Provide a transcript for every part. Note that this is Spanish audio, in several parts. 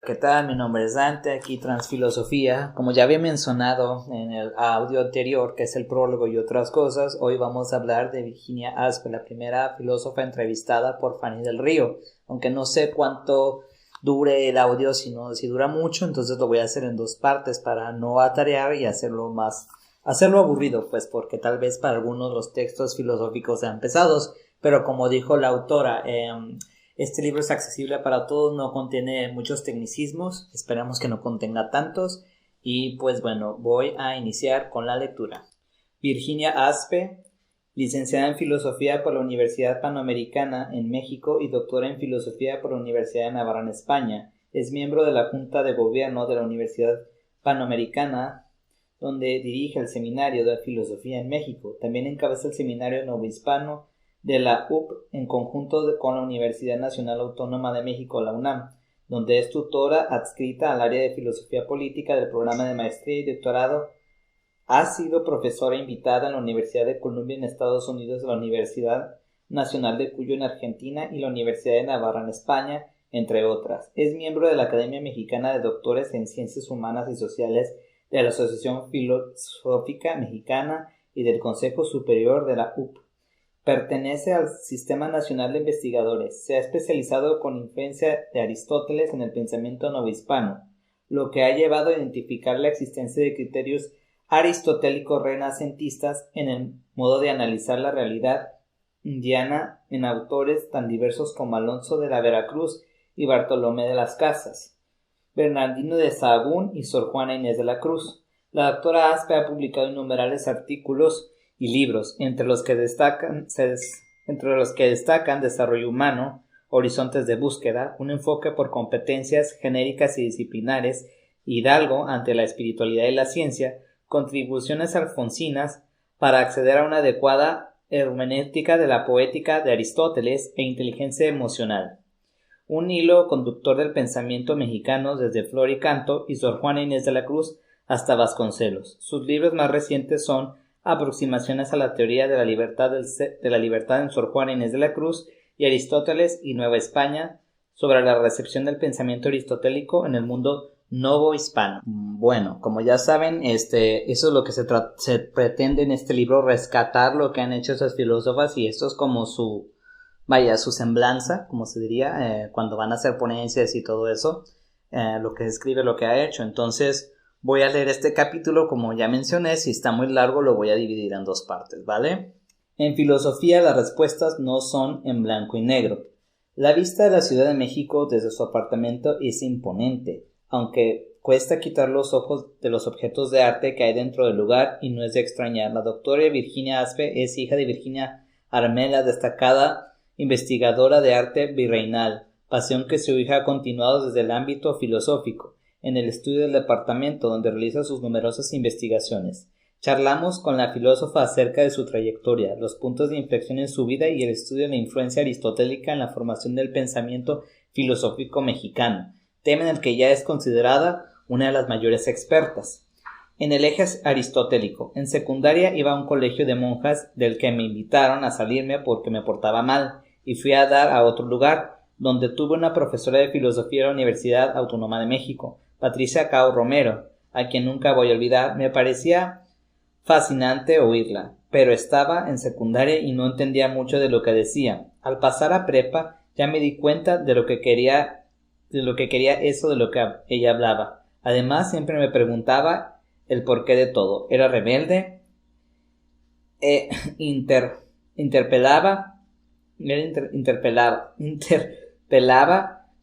¿Qué tal? Mi nombre es Dante, aquí Transfilosofía. Como ya había mencionado en el audio anterior, que es el prólogo y otras cosas, hoy vamos a hablar de Virginia Aspe, la primera filósofa entrevistada por Fanny del Río. Aunque no sé cuánto dure el audio, si dura mucho, entonces lo voy a hacer en dos partes para no atarear y hacerlo aburrido, pues porque tal vez para algunos los textos filosóficos sean pesados, pero como dijo la autora, este libro es accesible para todos, no contiene muchos tecnicismos, esperamos que no contenga tantos y pues bueno, voy a iniciar con la lectura. Virginia Aspe, licenciada en Filosofía por la Universidad Panamericana en México y doctora en Filosofía por la Universidad de Navarra en España, es miembro de la Junta de Gobierno de la Universidad Panamericana, donde dirige el Seminario de Filosofía en México. También encabeza el Seminario Novohispano de la UP en conjunto con la Universidad Nacional Autónoma de México, la UNAM, donde es tutora adscrita al área de Filosofía Política del programa de maestría y doctorado. Ha sido profesora invitada en la Universidad de Columbia en Estados Unidos, la Universidad Nacional de Cuyo en Argentina y la Universidad de Navarra en España, entre otras. Es miembro de la Academia Mexicana de Doctores en Ciencias Humanas y Sociales, de la Asociación Filosófica Mexicana y del Consejo Superior de la UP. Pertenece al Sistema Nacional de Investigadores. Se ha especializado con influencia de Aristóteles en el pensamiento novohispano, lo que ha llevado a identificar la existencia de criterios aristotélicos renacentistas en el modo de analizar la realidad indiana en autores tan diversos como Alonso de la Veracruz y Bartolomé de las Casas, Bernardino de Sahagún y Sor Juana Inés de la Cruz. La doctora Aspe ha publicado innumerables artículos y libros, entre los que destacan Desarrollo Humano, Horizontes de Búsqueda, un enfoque por competencias genéricas y disciplinares, Hidalgo ante la espiritualidad y la ciencia, Contribuciones alfonsinas para acceder a una adecuada hermenéutica de la poética de Aristóteles e Inteligencia emocional, un hilo conductor del pensamiento mexicano desde Flor y Canto y Sor Juana Inés de la Cruz hasta Vasconcelos. Sus libros más recientes son Aproximaciones a la teoría de la libertad en Sor Juana Inés de la Cruz y Aristóteles y Nueva España, sobre la recepción del pensamiento aristotélico en el mundo novohispano. Bueno, como ya saben, eso es lo que se pretende en este libro, rescatar lo que han hecho esas filósofas, y esto es como su semblanza, como se diría, cuando van a hacer ponencias y todo eso, lo que describe lo que ha hecho. Entonces voy a leer este capítulo, como ya mencioné. Si está muy largo lo voy a dividir en dos partes, ¿vale? En filosofía las respuestas no son en blanco y negro. La vista de la Ciudad de México desde su apartamento es imponente, aunque cuesta quitar los ojos de los objetos de arte que hay dentro del lugar, y no es de extrañar. La doctora Virginia Aspe es hija de Virginia Armela, destacada investigadora de arte virreinal, pasión que su hija ha continuado desde el ámbito filosófico, en el estudio del departamento donde realiza sus numerosas investigaciones. Charlamos con la filósofa acerca de su trayectoria, los puntos de inflexión en su vida y el estudio de la influencia aristotélica en la formación del pensamiento filosófico mexicano, tema en el que ya es considerada una de las mayores expertas. En el eje aristotélico, en secundaria iba a un colegio de monjas del que me invitaron a salirme porque me portaba mal, y fui a dar a otro lugar, donde tuve una profesora de filosofía de la Universidad Autónoma de México, Patricia Cao Romero, a quien nunca voy a olvidar. Me parecía fascinante oírla, pero estaba en secundaria y no entendía mucho de lo que decía. Al pasar a prepa ya me di cuenta de lo que quería eso de lo que ella hablaba. Además, siempre me preguntaba el porqué de todo. Era rebelde, interpelaba,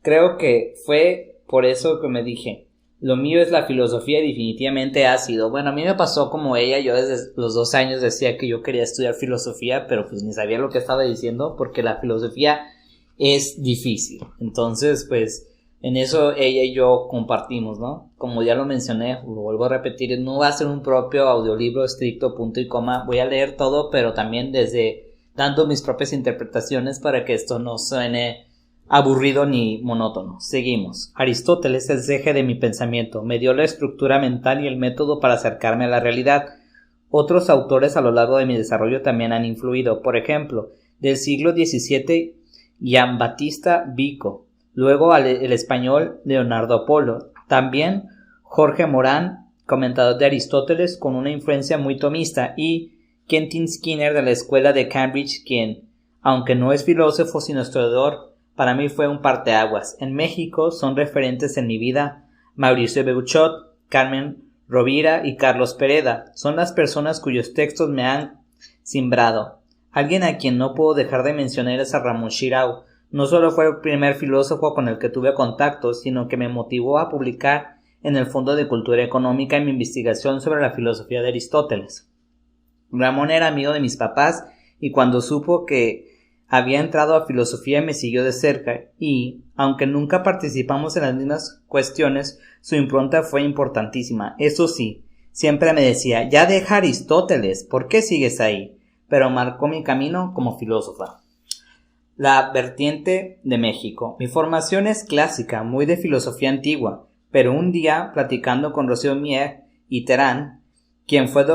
creo que fue por eso que me dije, lo mío es la filosofía, y definitivamente ha sido. Bueno, a mí me pasó como ella. Yo desde los 2 años decía que yo quería estudiar filosofía, pero pues ni sabía lo que estaba diciendo, porque la filosofía es difícil. Entonces, pues, en eso ella y yo compartimos, ¿no? Como ya lo mencioné, lo vuelvo a repetir, no va a ser un propio audiolibro estricto, punto y coma. Voy a leer todo, pero también dando mis propias interpretaciones para que esto no suene aburrido ni monótono. Seguimos. Aristóteles es el eje de mi pensamiento. Me dio la estructura mental y el método para acercarme a la realidad. Otros autores a lo largo de mi desarrollo también han influido. Por ejemplo, del siglo XVII, Giambattista Vico, luego el español Leonardo Polo, también Jorge Morán, comentador de Aristóteles con una influencia muy tomista, y Quentin Skinner de la escuela de Cambridge, quien, aunque no es filósofo sino historiador, para mí fue un parteaguas. En México son referentes en mi vida Mauricio Beuchot, Carmen Rovira y Carlos Pereda. Son las personas cuyos textos me han simbrado. Alguien a quien no puedo dejar de mencionar es a Ramón Xirau. No solo fue el primer filósofo con el que tuve contacto, sino que me motivó a publicar en el Fondo de Cultura Económica en mi investigación sobre la filosofía de Aristóteles. Ramón era amigo de mis papás y cuando supo que había entrado a filosofía me siguió de cerca y, aunque nunca participamos en las mismas cuestiones, su impronta fue importantísima. Eso sí, siempre me decía, ya deja Aristóteles, ¿por qué sigues ahí? Pero marcó mi camino como filósofa. La vertiente de México. Mi formación es clásica, muy de filosofía antigua, pero un día, platicando con Rocío Mier y Terán, quien fue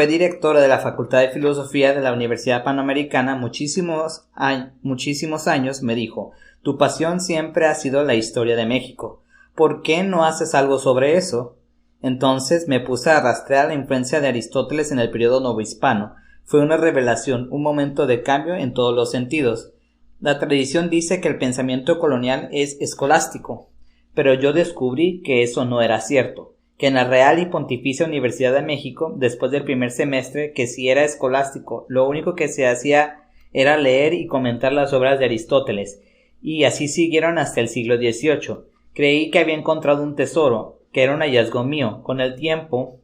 directora de la Facultad de Filosofía de la Universidad Panamericana muchísimos años, me dijo, tu pasión siempre ha sido la historia de México. ¿Por qué no haces algo sobre eso? Entonces me puse a rastrear la influencia de Aristóteles en el periodo novohispano. Fue una revelación, un momento de cambio en todos los sentidos. La tradición dice que el pensamiento colonial es escolástico, pero yo descubrí que eso no era cierto, que en la Real y Pontificia Universidad de México, después del primer semestre, que sí era escolástico, lo único que se hacía era leer y comentar las obras de Aristóteles, y así siguieron hasta el siglo XVIII. Creí que había encontrado un tesoro, que era un hallazgo mío. Con el tiempo,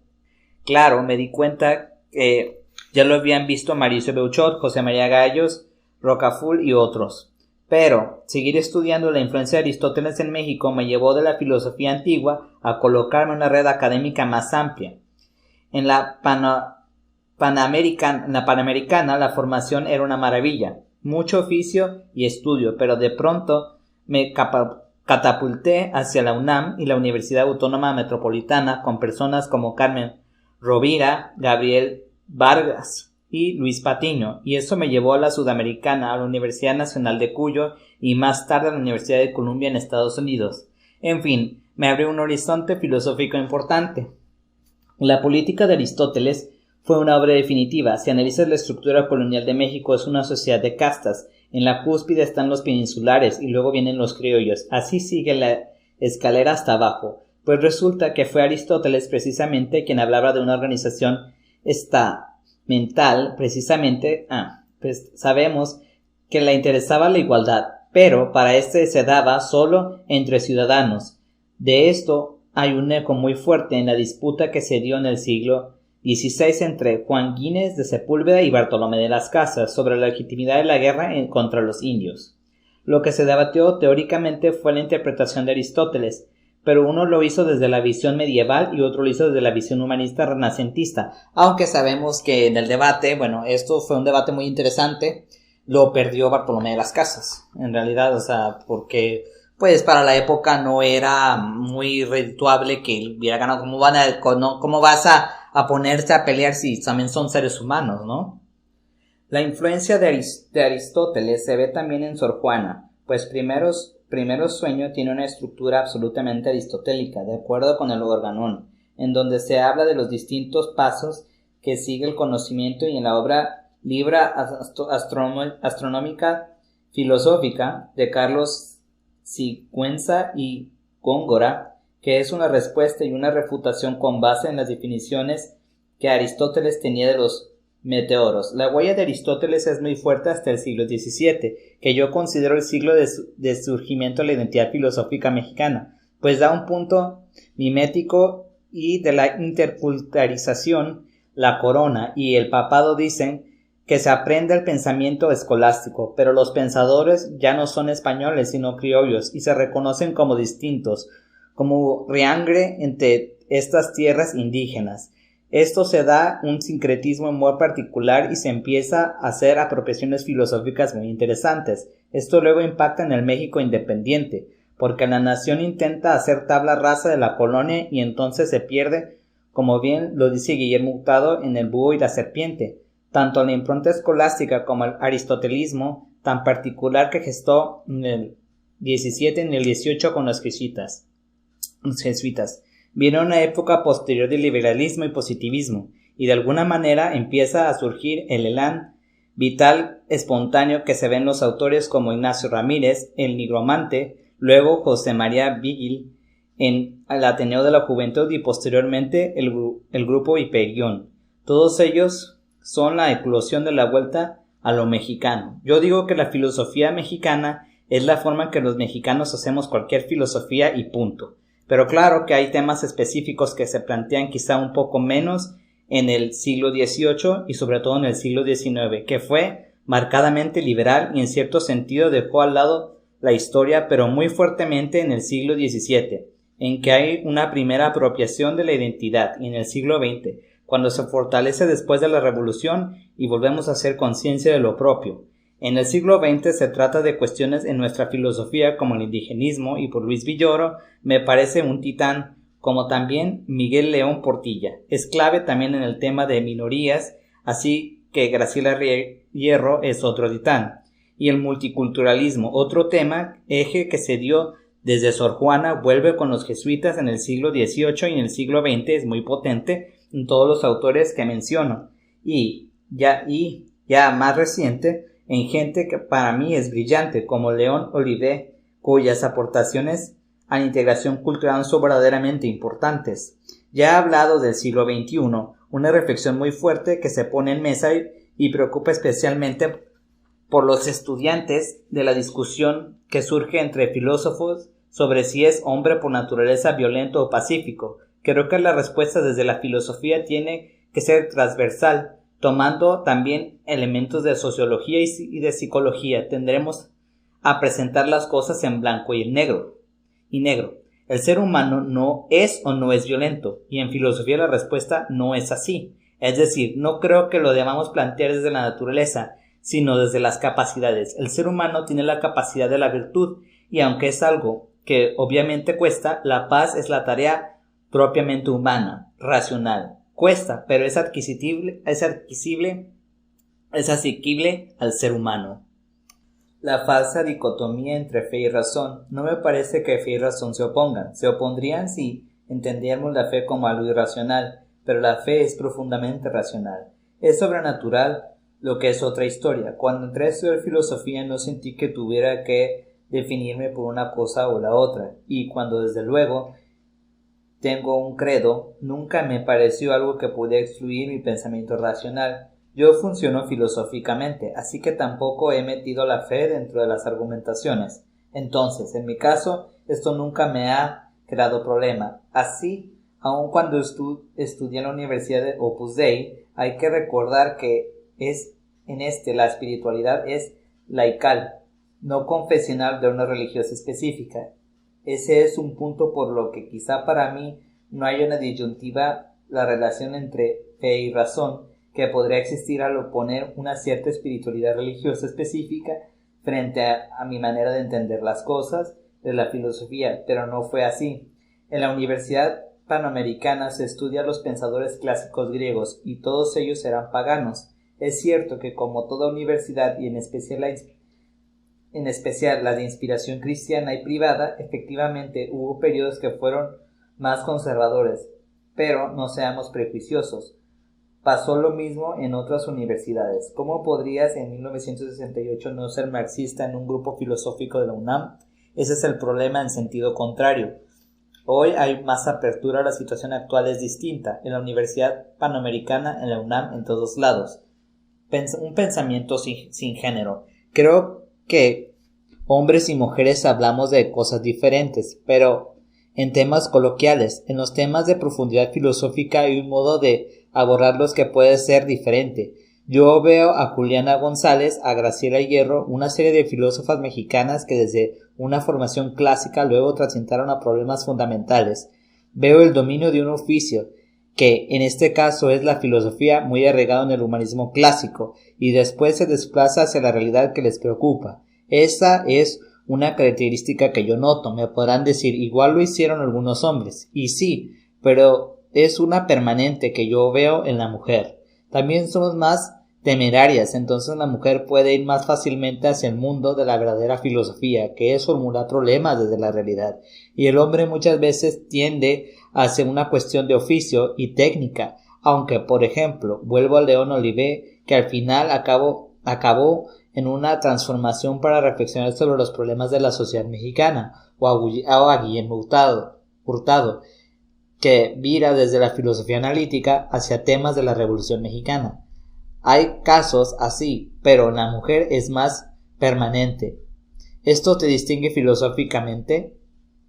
claro, me di cuenta que ya lo habían visto Mauricio Beuchot, José María Gallos, Rocafull y otros. Pero seguir estudiando la influencia de Aristóteles en México me llevó de la filosofía antigua a colocarme en una red académica más amplia. En la Panamericana la formación era una maravilla, mucho oficio y estudio, pero de pronto me catapulté hacia la UNAM y la Universidad Autónoma Metropolitana con personas como Carmen Rovira, Gabriel Vargas y Luis Patiño, y eso me llevó a la Sudamericana, a la Universidad Nacional de Cuyo y más tarde a la Universidad de Columbia en Estados Unidos. En fin, me abrió un horizonte filosófico importante. La política de Aristóteles fue una obra definitiva. Si analizas la estructura colonial de México, es una sociedad de castas. En la cúspide están los peninsulares y luego vienen los criollos. Así sigue la escalera hasta abajo. Pues resulta que fue Aristóteles precisamente quien hablaba de una organización estamental, precisamente, pues sabemos que le interesaba la igualdad, pero para este se daba solo entre ciudadanos. De esto hay un eco muy fuerte en la disputa que se dio en el siglo XVI entre Juan Gines de Sepúlveda y Bartolomé de las Casas sobre la legitimidad de la guerra contra los indios. Lo que se debatió teóricamente fue la interpretación de Aristóteles, pero uno lo hizo desde la visión medieval y otro lo hizo desde la visión humanista renacentista, aunque sabemos que en el debate, esto fue un debate muy interesante, lo perdió Bartolomé de las Casas, en realidad, porque pues para la época no era muy redituable que él hubiera ganado. ¿Cómo vas a ponerse a pelear si también son seres humanos, no? La influencia de Aristóteles se ve también en Sor Juana, pues Primero Sueño tiene una estructura absolutamente aristotélica, de acuerdo con el Organón, en donde se habla de los distintos pasos que sigue el conocimiento, y en la obra Libra Astronómica Filosófica de Carlos Sigüenza y Góngora, que es una respuesta y una refutación con base en las definiciones que Aristóteles tenía de los meteoros. La huella de Aristóteles es muy fuerte hasta el siglo XVII, que yo considero el siglo de surgimiento de la identidad filosófica mexicana, pues da un punto mimético, y de la interculturalización, la corona y el papado dicen que se aprende el pensamiento escolástico, pero los pensadores ya no son españoles sino criollos y se reconocen como distintos, como riangre entre estas tierras indígenas. Esto se da un sincretismo muy particular y se empieza a hacer apropiaciones filosóficas muy interesantes. Esto luego impacta en el México independiente, porque la nación intenta hacer tabla rasa de la colonia y entonces se pierde, como bien lo dice Guillermo Hurtado en El búho y la serpiente, tanto la impronta escolástica como el aristotelismo tan particular que gestó en el XVII ni el XVIII con los jesuitas. Viene una época posterior del liberalismo y positivismo, y de alguna manera empieza a surgir el elán vital espontáneo que se ve en los autores como Ignacio Ramírez, el nigromante, luego José María Vigil, en el Ateneo de la Juventud y posteriormente el grupo Hiperión. Todos ellos son la eclosión de la vuelta a lo mexicano. Yo digo que la filosofía mexicana es la forma en que los mexicanos hacemos cualquier filosofía y punto. Pero claro que hay temas específicos que se plantean quizá un poco menos en el siglo XVIII y sobre todo en el siglo XIX, que fue marcadamente liberal y en cierto sentido dejó al lado la historia, pero muy fuertemente en el siglo XVII, en que hay una primera apropiación de la identidad, y en el siglo XX, cuando se fortalece después de la Revolución y volvemos a hacer conciencia de lo propio. En el siglo XX se trata de cuestiones en nuestra filosofía como el indigenismo, y por Luis Villoro me parece un titán, como también Miguel León Portilla. Es clave también en el tema de minorías, así que Graciela Hierro es otro titán. Y el multiculturalismo, otro tema, eje que se dio desde Sor Juana, vuelve con los jesuitas en el siglo XVIII y en el siglo XX es muy potente en todos los autores que menciono. Y ya más reciente, en gente que para mí es brillante, como León Olivet, cuyas aportaciones a la integración cultural son verdaderamente importantes. Ya he hablado del siglo XXI, una reflexión muy fuerte que se pone en mesa y preocupa especialmente por los estudiantes de la discusión que surge entre filósofos sobre si es hombre por naturaleza violento o pacífico. Creo que la respuesta desde la filosofía tiene que ser transversal, tomando también elementos de sociología y de psicología. Tendremos a presentar las cosas en blanco y negro. El ser humano no es o no es violento, y en filosofía la respuesta no es así. Es decir, no creo que lo debamos plantear desde la naturaleza, sino desde las capacidades. El ser humano tiene la capacidad de la virtud, y aunque es algo que obviamente cuesta, la paz es la tarea propiamente humana, racional. Cuesta, pero es asequible al ser humano. La falsa dicotomía entre fe y razón. No me parece que fe y razón se opongan. Se opondrían si entendiéramos la fe como algo irracional, pero la fe es profundamente racional. Es sobrenatural, lo que es otra historia. Cuando entré a estudiar filosofía no sentí que tuviera que definirme por una cosa o la otra, y cuando desde luego tengo un credo, nunca me pareció algo que pudiera excluir mi pensamiento racional. Yo funciono filosóficamente, así que tampoco he metido la fe dentro de las argumentaciones. Entonces, en mi caso, esto nunca me ha creado problema. Así, aun cuando estudié en la Universidad de Opus Dei, hay que recordar que la espiritualidad es laical, no confesional de una religiosa específica. Ese es un punto por lo que quizá para mí no hay una disyuntiva la relación entre fe y razón que podría existir al oponer una cierta espiritualidad religiosa específica frente a mi manera de entender las cosas de la filosofía, pero no fue así. En la Universidad Panamericana se estudia a los pensadores clásicos griegos y todos ellos eran paganos. Es cierto que como toda universidad y en especial la de inspiración cristiana y privada, efectivamente hubo periodos que fueron más conservadores, pero no seamos prejuiciosos. Pasó lo mismo en otras universidades. ¿Cómo podrías en 1968 no ser marxista en un grupo filosófico de la UNAM? Ese es el problema en sentido contrario. Hoy hay más apertura, la situación actual es distinta. En la Universidad Panamericana, en la UNAM, en todos lados. Un pensamiento sin género. Creo que hombres y mujeres hablamos de cosas diferentes, pero en temas coloquiales, en los temas de profundidad filosófica hay un modo de abordarlos que puede ser diferente. Yo veo a Juliana González, a Graciela Hierro, una serie de filósofas mexicanas que desde una formación clásica luego transitaron a problemas fundamentales. Veo el dominio de un oficio, que en este caso es la filosofía, muy arraigado en el humanismo clásico, y después se desplaza hacia la realidad que les preocupa. Esa es una característica que yo noto. Me podrán decir, igual lo hicieron algunos hombres, y sí, pero es una permanente que yo veo en la mujer. También somos más temerarias. Entonces la mujer puede ir más fácilmente hacia el mundo de la verdadera filosofía, que es formular problemas desde la realidad, y el hombre muchas veces tiende hacia una cuestión de oficio y técnica, aunque, por ejemplo, vuelvo a León Olivet, que al final acabó en una transformación para reflexionar sobre los problemas de la sociedad mexicana, o a Guillermo Hurtado, que vira desde la filosofía analítica hacia temas de la Revolución Mexicana. Hay casos así, pero la mujer es más permanente. ¿Esto te distingue filosóficamente?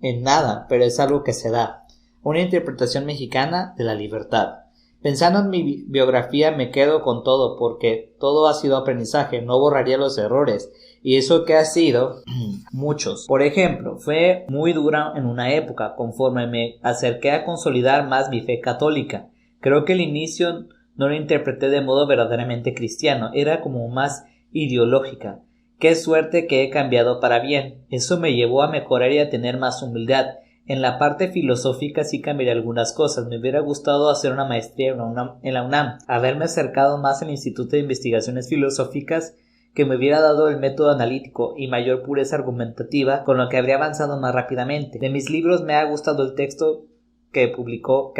En nada, pero es algo que se da. Una interpretación mexicana de la libertad. Pensando en mi biografía me quedo con todo, porque todo ha sido aprendizaje, no borraría los errores, y eso que ha sido muchos. Por ejemplo, fue muy dura en una época, conforme me acerqué a consolidar más mi fe católica. Creo que el inicio no lo interpreté de modo verdaderamente cristiano, era como más ideológica. Qué suerte que he cambiado para bien. Eso me llevó a mejorar y a tener más humildad. En la parte filosófica sí cambiaría algunas cosas. Me hubiera gustado hacer una maestría en la UNAM, haberme acercado más al Instituto de Investigaciones Filosóficas, que me hubiera dado el método analítico y mayor pureza argumentativa, con lo que habría avanzado más rápidamente. De mis libros me ha gustado el texto que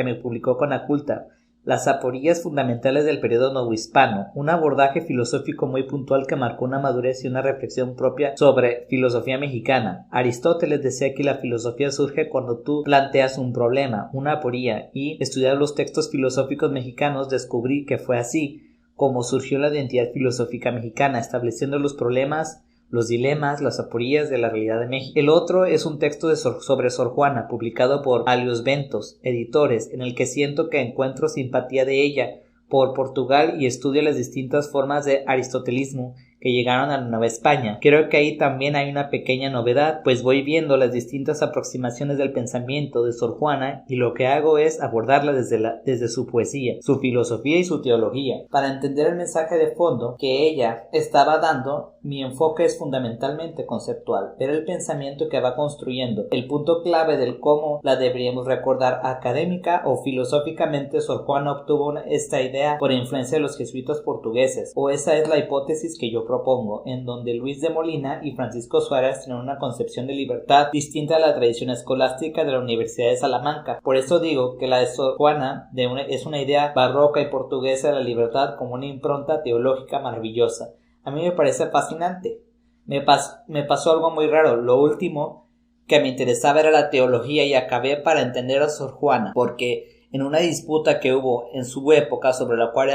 me publicó con Aculta, Las aporías fundamentales del periodo novohispano, un abordaje filosófico muy puntual que marcó una madurez y una reflexión propia sobre filosofía mexicana. Aristóteles decía que la filosofía surge cuando tú planteas un problema, una aporía, y estudiar los textos filosóficos mexicanos descubrí que fue así como surgió la identidad filosófica mexicana, estableciendo los problemas, los dilemas, las aporías de la realidad de México. El otro es un texto sobre Sor Juana, publicado por Alios Bentos, editores, en el que siento que encuentro simpatía de ella por Portugal y estudio las distintas formas de aristotelismo que llegaron a la Nueva España. Creo que ahí también hay una pequeña novedad, pues voy viendo las distintas aproximaciones del pensamiento de Sor Juana y lo que hago es abordarla desde su poesía, su filosofía y su teología. Para entender el mensaje de fondo que ella estaba dando, mi enfoque es fundamentalmente conceptual, ver el pensamiento que va construyendo, el punto clave del cómo la deberíamos recordar académica o filosóficamente. Sor Juana obtuvo esta idea por influencia de los jesuitas portugueses, o esa es la hipótesis que yo propongo, en donde Luis de Molina y Francisco Suárez tienen una concepción de libertad distinta a la tradición escolástica de la Universidad de Salamanca. Por eso digo que la de Sor Juana es una idea barroca y portuguesa de la libertad como una impronta teológica maravillosa. A mí me parece fascinante. Me pasó algo muy raro. Lo último que me interesaba era la teología y acabé para entender a Sor Juana, porque en una disputa que hubo en su época sobre la cual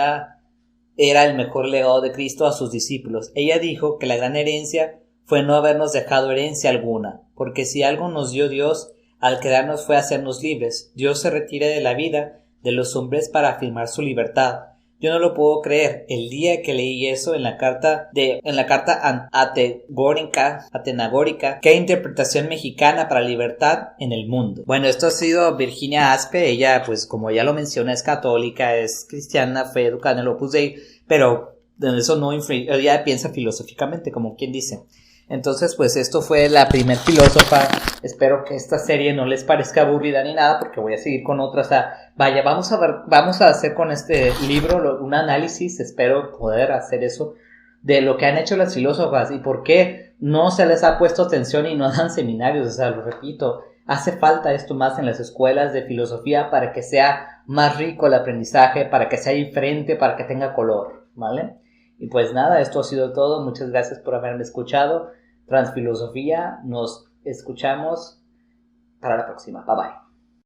era el mejor legado de Cristo a sus discípulos, ella dijo que la gran herencia fue no habernos dejado herencia alguna, porque si algo nos dio Dios al crearnos fue hacernos libres. Dios se retira de la vida de los hombres para afirmar su libertad. Yo no lo puedo creer. El día que leí eso en la carta atenagórica, ¿qué interpretación mexicana para libertad en el mundo? Bueno, esto ha sido Virginia Aspe. Ella, pues como ya lo menciona, es católica, es cristiana, fue educada en el Opus Dei, pero de eso no influye. Ella piensa filosóficamente, como quien dice. Entonces, pues esto fue la primer filósofa. Espero que esta serie no les parezca aburrida ni nada, porque voy a seguir con otras. O sea, vaya, vamos a hacer con este libro un análisis, espero poder hacer eso, de lo que han hecho las filósofas y por qué no se les ha puesto atención y no dan seminarios. O sea, lo repito, hace falta esto más en las escuelas de filosofía para que sea más rico el aprendizaje, para que sea diferente, para que tenga color, ¿vale? Y pues nada, esto ha sido todo. Muchas gracias por haberme escuchado. Transfilosofía, nos escuchamos para la próxima. Bye bye.